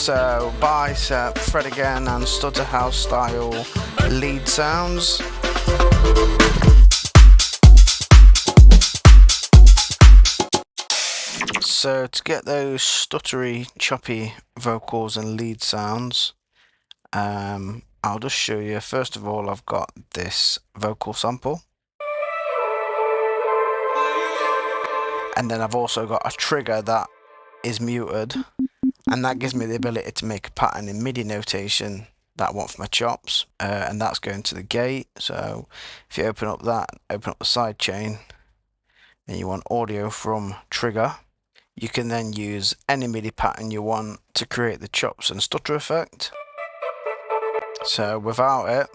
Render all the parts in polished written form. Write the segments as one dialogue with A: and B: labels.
A: So bicep, fret again, and stutter house style lead sounds. So to get those stuttery, choppy vocals and lead sounds, I'll just show you. First of all, I've got this vocal sample, and then I've also got a trigger that is muted, and that gives me the ability to make a pattern in MIDI notation that I want for my chops, and that's going to the gate. So if you open up that, open up the side chain, and you want audio from trigger, you can then use any MIDI pattern you want to create the chops and stutter effect. So without it,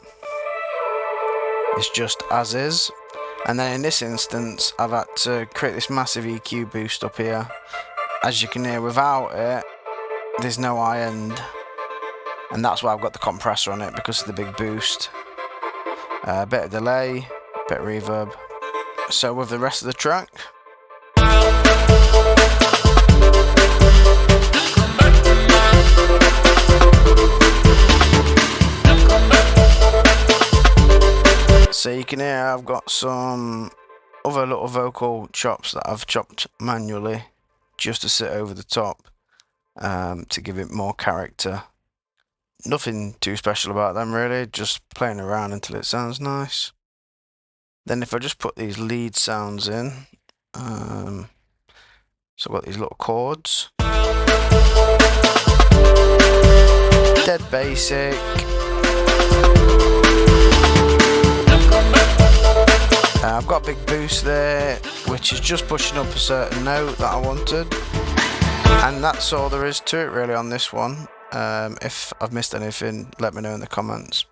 A: it's just as is. And then in this instance, I've had to create this massive EQ boost up here. As you can hear, without it, there's no high end, and that's why I've got the compressor on it, because of the big boost. A bit of delay, bit of reverb. So with the rest of the track, so you can hear I've got some other little vocal chops that I've chopped manually just to sit over the top, to give it more character. Nothing too special about them really, just playing around until it sounds nice. Then if I just put these lead sounds in, so I've got these little chords. Dead basic. I've got a big boost there, which is just pushing up a certain note that I wanted. And that's all there is to it really on this one. If I've missed anything, let me know in the comments.